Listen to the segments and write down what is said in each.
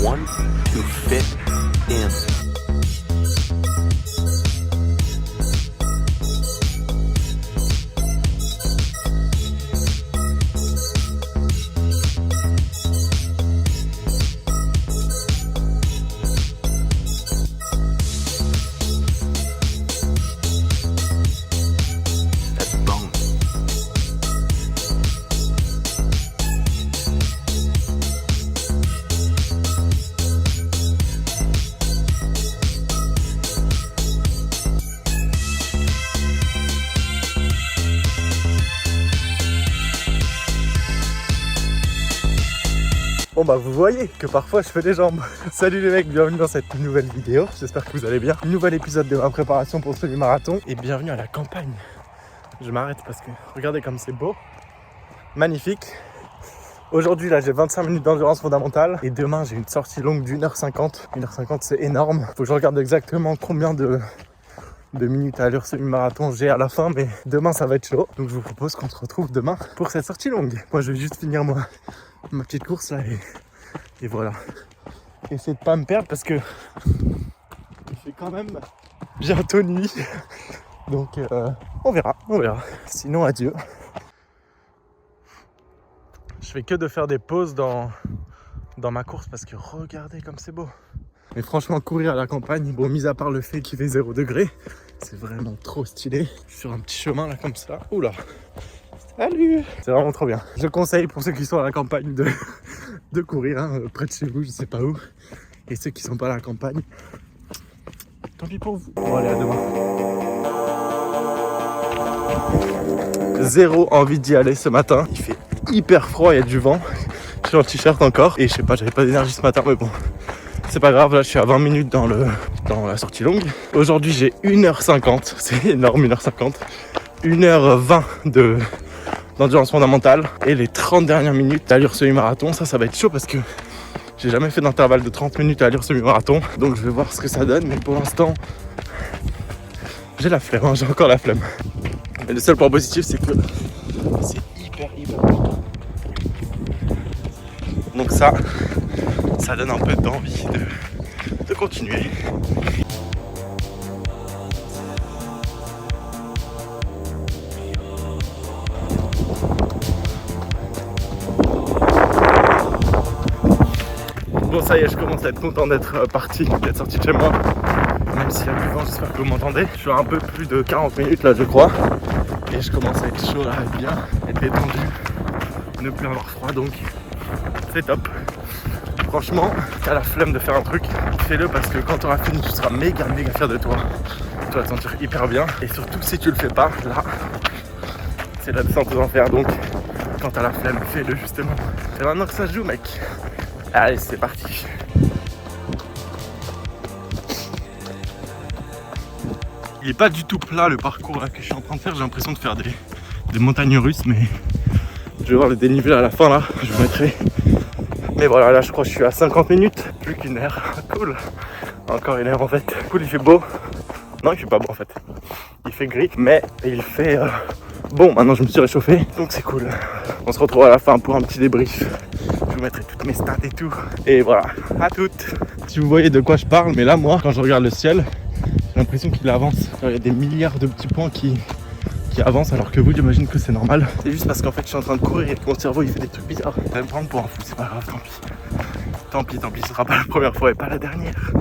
one to fit in. Bon bah vous voyez que parfois je fais des jambes. Salut les mecs, bienvenue dans cette nouvelle vidéo, j'espère que vous allez bien. Nouvel épisode de ma préparation pour ce semi-marathon et bienvenue à la campagne. Je m'arrête parce que regardez comme c'est beau, magnifique. Aujourd'hui là j'ai 25 minutes d'endurance fondamentale et demain j'ai une sortie longue d'1h50. 1h50 c'est énorme, faut que je regarde exactement combien de minutes à l'heure semi-marathon j'ai à la fin, mais demain ça va être chaud. Donc je vous propose qu'on se retrouve demain pour cette sortie longue. Moi je vais juste finir ma petite course là et voilà. Essayer de pas me perdre parce que il fait quand même bientôt nuit. Donc on verra. Sinon adieu. Je fais que de faire des pauses dans ma course parce que regardez comme c'est beau. Mais franchement courir à la campagne, bon mis à part le fait qu'il fait 0 degré, c'est vraiment trop stylé. Je suis sur un petit chemin là comme ça. Oula. Salut! C'est vraiment trop bien. Je conseille pour ceux qui sont à la campagne de courir hein, près de chez vous, je sais pas où. Et ceux qui sont pas à la campagne, tant pis pour vous. Bon allez, à demain. Zéro envie d'y aller ce matin. Il fait hyper froid, il y a du vent. Je suis en t-shirt encore. Et je sais pas, j'avais pas d'énergie ce matin, mais bon. C'est pas grave, là je suis à 20 minutes dans la sortie longue. Aujourd'hui j'ai 1h50, c'est énorme 1h50. 1h20 d'endurance fondamentale et les 30 dernières minutes d'allure semi-marathon. Ça va être chaud parce que j'ai jamais fait d'intervalle de 30 minutes à allure semi-marathon, donc je vais voir ce que ça donne, mais pour l'instant j'ai la flemme, hein, j'ai encore la flemme. Mais le seul point positif c'est que c'est hyper bon. Donc ça donne un peu d'envie de continuer. Bon ça y est, je commence à être content d'être parti, d'être sorti de chez moi. Même s'il y a du vent, j'espère que vous m'entendez. Je suis à un peu plus de 40 minutes là je crois. Et je commence à être chaud là, à bien, être détendu, ne plus avoir froid donc c'est top. Franchement, t'as la flemme de faire un truc, fais-le parce que quand tu auras fini, tu seras méga fier de toi. Tu vas te sentir hyper bien. Et surtout si tu le fais pas, là, c'est la descente aux enfers. Donc quand t'as la flemme, fais-le justement. C'est maintenant que ça se joue mec. Allez, c'est parti. Il est pas du tout plat le parcours là que je suis en train de faire. J'ai l'impression de faire des montagnes russes, mais je vais voir le dénivelé à la fin là. Je vous mettrai. Mais voilà, là je crois que je suis à 50 minutes. Plus qu'une heure. Cool. Encore une heure en fait. Cool, il fait beau. Non, il fait pas beau en fait. Il fait gris, mais il fait bon. Maintenant je me suis réchauffé, donc c'est cool. On se retrouve à la fin pour un petit débrief. Je vous mettrai toutes mes stats et tout. Et voilà, à toutes. Si vous voyez de quoi je parle, mais là moi, quand je regarde le ciel, j'ai l'impression qu'il avance. Il y a des milliards de petits points qui avancent alors que vous, j'imagine que c'est normal. C'est juste parce qu'en fait je suis en train de courir et que mon cerveau il fait des trucs bizarres. Ça va me prendre pour un fou, c'est pas grave, tant pis. Tant pis, ce sera pas la première fois et pas la dernière.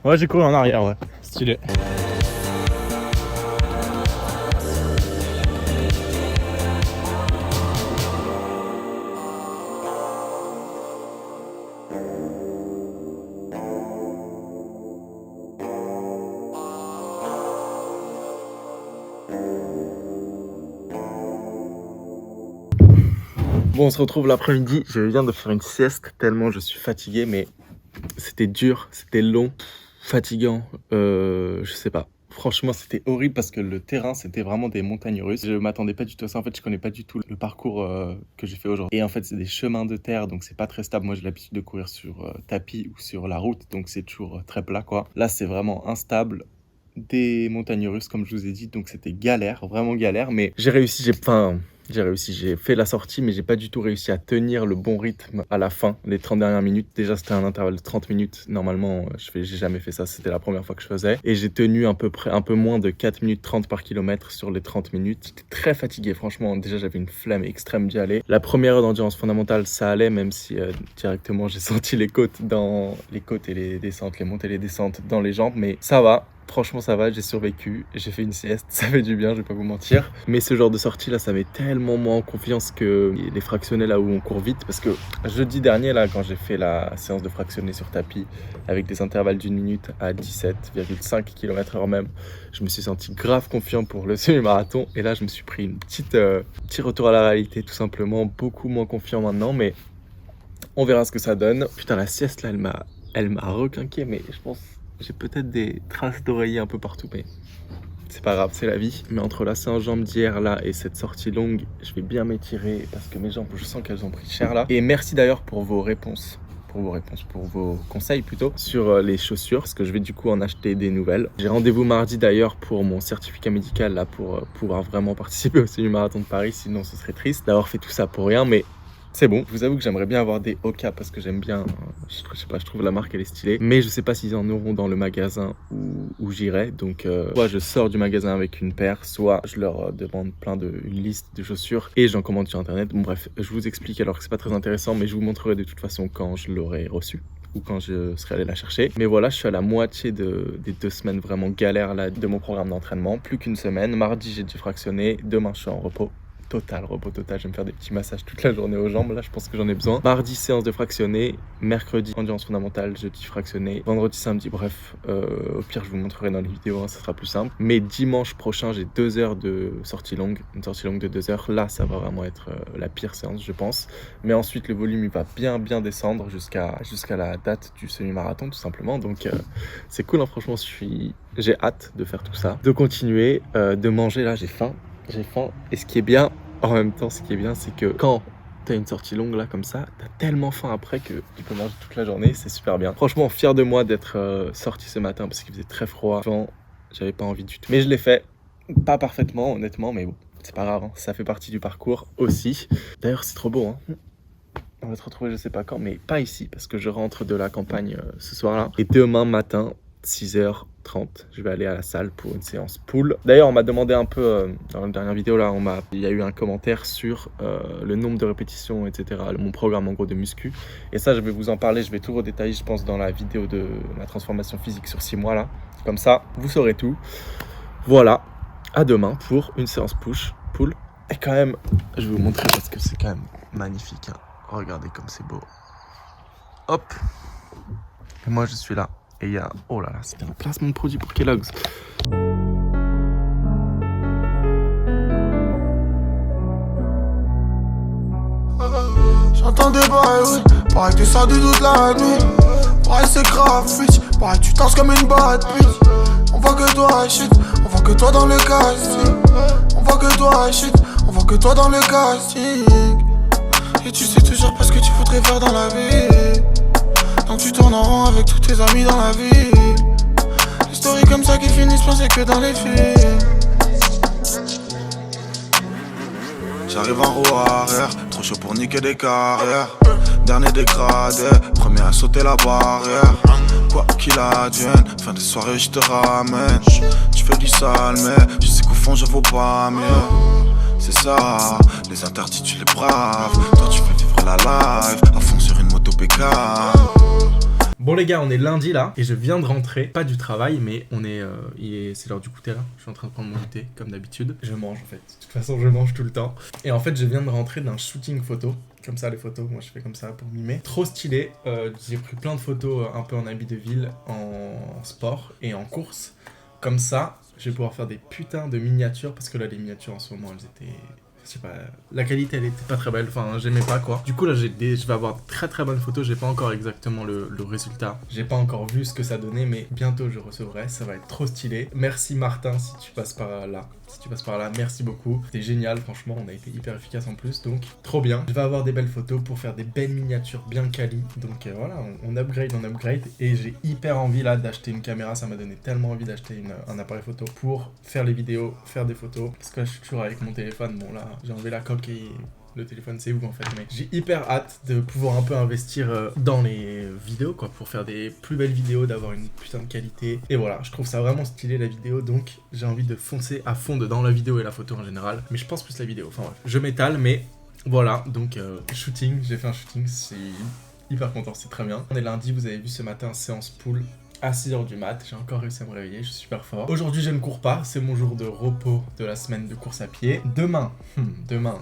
Ouais, j'ai couru en arrière, ouais. Stylé. Bon, on se retrouve l'après-midi. Je viens de faire une sieste tellement je suis fatigué, mais c'était dur, c'était long, fatigant, je sais pas. Franchement, c'était horrible parce que le terrain, c'était vraiment des montagnes russes. Je m'attendais pas du tout à ça. En fait, je connais pas du tout le parcours que j'ai fait aujourd'hui. Et en fait, c'est des chemins de terre, donc c'est pas très stable. Moi, j'ai l'habitude de courir sur tapis ou sur la route, donc c'est toujours très plat, quoi. Là, c'est vraiment instable. des montagnes russes comme je vous ai dit, donc c'était galère, vraiment galère, mais j'ai réussi, j'ai fait la sortie, mais j'ai pas du tout réussi à tenir le bon rythme à la fin, les 30 dernières minutes. Déjà, c'était un intervalle de 30 minutes. Normalement, j'ai jamais fait ça, c'était la première fois que je faisais. Et j'ai tenu un peu moins de 4 minutes 30 par kilomètre sur les 30 minutes. J'étais très fatigué, franchement. Déjà, j'avais une flemme extrême d'y aller. La première heure d'endurance fondamentale, ça allait, même si directement, j'ai senti les côtes et les descentes, les montées et les descentes dans les jambes, mais ça va. Franchement, ça va, j'ai survécu, j'ai fait une sieste, ça fait du bien, je vais pas vous mentir. Mais ce genre de sortie là, ça met tellement moins en confiance que les fractionnés là où on court vite. Parce que jeudi dernier, là, quand j'ai fait la séance de fractionnés sur tapis avec des intervalles d'une minute à 17,5 km/h même, je me suis senti grave confiant pour le semi-marathon. Et là, je me suis pris une petit retour à la réalité, tout simplement, beaucoup moins confiant maintenant. Mais on verra ce que ça donne. Putain, la sieste là, elle m'a requinqué, mais je pense. J'ai peut-être des traces d'oreiller un peu partout, mais c'est pas grave, c'est la vie. Mais entre la séance jambes d'hier là et cette sortie longue, je vais bien m'étirer parce que mes jambes, je sens qu'elles ont pris cher là. Et merci d'ailleurs pour vos conseils plutôt sur les chaussures, parce que je vais du coup en acheter des nouvelles. J'ai rendez-vous mardi d'ailleurs pour mon certificat médical là pour pouvoir vraiment participer au semi-marathon de Paris, sinon ce serait triste d'avoir fait tout ça pour rien, mais c'est bon. Je vous avoue que j'aimerais bien avoir des Oka parce que j'aime bien, je sais pas, je trouve la marque elle est stylée, mais je sais pas s'ils en auront dans le magasin où j'irai, donc soit je sors du magasin avec une paire, soit je leur demande une liste de chaussures et j'en commande sur internet. Bon bref, je vous explique alors que c'est pas très intéressant, mais je vous montrerai de toute façon quand je l'aurai reçu ou quand je serai allé la chercher. Mais voilà, je suis à la moitié des 2 semaines vraiment galères là de mon programme d'entraînement, plus qu'une semaine. Mardi j'ai dû fractionner, demain je suis en repos total, je vais me faire des petits massages toute la journée aux jambes, là je pense que j'en ai besoin. Mardi séance de fractionné, mercredi endurance fondamentale, jeudi fractionné, vendredi, samedi, bref, au pire je vous montrerai dans les vidéos, hein, ça sera plus simple. Mais dimanche prochain j'ai 2 heures de sortie longue, une sortie longue de 2 heures, là ça va vraiment être la pire séance je pense. Mais ensuite le volume il va bien descendre jusqu'à la date du semi-marathon tout simplement, donc c'est cool hein, franchement j'ai hâte de faire tout ça, de continuer, de manger, là j'ai faim. Et ce qui est bien, en même temps, c'est que quand t'as une sortie longue là comme ça, t'as tellement faim après que tu peux manger toute la journée, c'est super bien. Franchement, fier de moi d'être sorti ce matin parce qu'il faisait très froid. Franchement, j'avais pas envie du tout. Mais je l'ai fait, pas parfaitement honnêtement, mais bon, c'est pas grave, hein. Ça fait partie du parcours aussi. D'ailleurs, c'est trop beau, hein. On va se retrouver je sais pas quand, mais pas ici parce que je rentre de la campagne ce soir-là. Et demain matin, 6h30, je vais aller à la salle pour une séance pool. D'ailleurs, on m'a demandé un peu, dans la dernière vidéo là, il y a eu un commentaire sur le nombre de répétitions, etc. Mon programme en gros de muscu. Et ça, je vais vous en parler, je vais tout redétailler, je pense, dans la vidéo de ma transformation physique sur 6 mois là. Comme ça, vous saurez tout. Voilà, à demain pour une séance pool. Et quand même, je vais vous montrer parce que c'est quand même magnifique, hein. Regardez comme c'est beau. Hop. Et moi, je suis là. Et il y a... Oh là là, c'était un placement de produit pour Kellogg's. J'entends des bails, oui. Pareil que ça de toute la nuit. Pareil c'est grave, bitch. Pareil tu danses comme une bad bitch. On voit que toi, shit. On voit que toi dans le casting. On voit que toi, shit. On voit que toi dans le casting. Et tu sais toujours pas ce que tu voudrais faire dans la vie. Donc tu tournes en rond avec tous tes amis dans la ville. Les stories comme ça qui finissent pensées que dans les films. J'arrive en roue arrière, trop chaud pour niquer des carrières. Dernier dégradé, premier à sauter la barrière. Quoi qu'il advienne, fin de soirée je te ramène. Tu fais du sale mais je sais qu'au fond je vaux pas mieux. C'est ça, les interdits tu les braves. Toi tu fais vivre la life, à fond sur une moto pécave. Bon les gars, on est lundi là et je viens de rentrer, pas du travail mais c'est l'heure du goûter là. Je suis en train de prendre mon goûter comme d'habitude. Je mange en fait, de toute façon je mange tout le temps. Et en fait je viens de rentrer d'un shooting photo. Comme ça les photos, moi je fais comme ça pour mimer. Trop stylé, j'ai pris plein de photos un peu en habit de ville, en sport et en course. Comme ça, je vais pouvoir faire des putains de miniatures parce que là les miniatures en ce moment elles étaient je sais pas, la qualité elle était pas très belle, enfin j'aimais pas quoi. Du coup là je vais avoir de très très bonnes photos, j'ai pas encore exactement le résultat. J'ai pas encore vu ce que ça donnait, mais bientôt je recevrai, ça va être trop stylé. Merci Martin si tu passes par là. Si tu passes par là, merci beaucoup. C'était génial, franchement, on a été hyper efficace en plus, donc trop bien. Je vais avoir des belles photos pour faire des belles miniatures bien quali. Donc voilà, on upgrade, et j'ai hyper envie là d'acheter une caméra, ça m'a donné tellement envie d'acheter un appareil photo pour faire les vidéos, faire des photos. Parce que là je suis toujours avec mon téléphone, bon là j'ai enlevé la coque et le téléphone c'est où en fait, mais j'ai hyper hâte de pouvoir un peu investir dans les vidéos quoi, pour faire des plus belles vidéos, d'avoir une putain de qualité. Et voilà, je trouve ça vraiment stylé la vidéo, donc j'ai envie de foncer à fond dans la vidéo et la photo en général, mais je pense plus la vidéo, enfin bref, je m'étale, mais voilà, donc shooting, j'ai fait un shooting, c'est hyper content, c'est très bien. On est lundi, vous avez vu ce matin, séance pool à 6h du mat, j'ai encore réussi à me réveiller, je suis super fort. Aujourd'hui je ne cours pas, c'est mon jour de repos de la semaine de course à pied. Demain,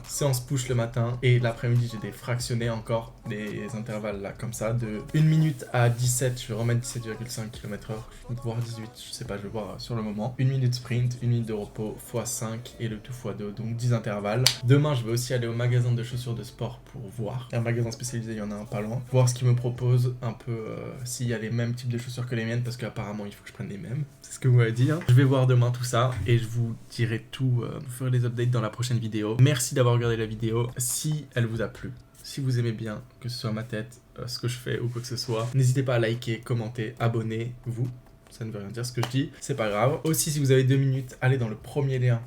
séance push le matin, et l'après-midi j'ai des fractionnés encore, des intervalles là comme ça, de 1 minute à 17, je vais remettre 17,5 km/h, voire 18, je sais pas, je vais voir sur le moment. 1 minute sprint, 1 minute de repos, x5 et le tout x2, donc 10 intervalles. Demain je vais aussi aller au magasin de chaussures de sport pour voir, un magasin spécialisé, il y en a un pas loin, voir ce qu'ils me proposent, un peu s'il y a les mêmes types de chaussures que les miennes, parce qu'apparemment il faut que je prenne les mêmes, c'est ce que vous m'avez dit hein. Je vais voir demain tout ça et je vous dirai tout, vous ferai les updates dans la prochaine vidéo. Merci d'avoir regardé la vidéo, si elle vous a plu, si vous aimez bien, que ce soit ma tête, ce que je fais ou quoi que ce soit, n'hésitez pas à liker, commenter, abonnez-vous, ça ne veut rien dire ce que je dis, c'est pas grave. Aussi si vous avez 2 minutes, allez dans le premier lien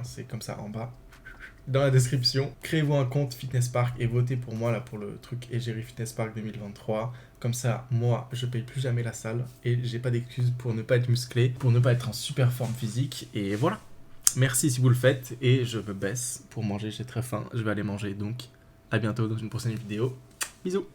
c'est comme ça en bas, dans la description, créez-vous un compte Fitness Park et votez pour moi là pour le truc Égérie Fitness Park 2023. Comme ça, moi, je paye plus jamais la salle et j'ai pas d'excuses pour ne pas être musclé, pour ne pas être en super forme physique. Et voilà. Merci si vous le faites et je me baisse pour manger, j'ai très faim. Je vais aller manger donc à bientôt dans une prochaine vidéo. Bisous.